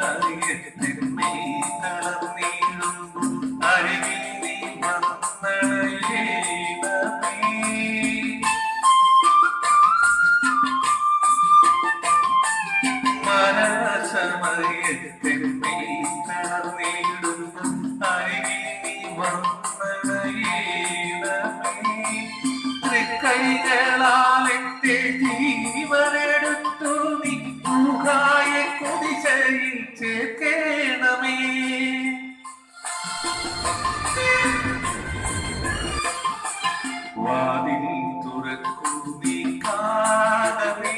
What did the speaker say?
മരണസമയത്തിന്മേ നടന്നിടുമ്പോൾ അരികിൽ നീ വന്നണയേണമേ. മരണസമയത്തിന്മേ നടന്നിടുമ്പോൾ അരികിൽ നീ വന്നണയേണമേ. തൃക്കൈകളാൽ എന്റെ ജീവനെടുത്തു നീ ൂഹായ കുടിശയിൽ ചേർക്കേണമേ. വാതിൽ തുറക്കൂ നീ കാണമേ.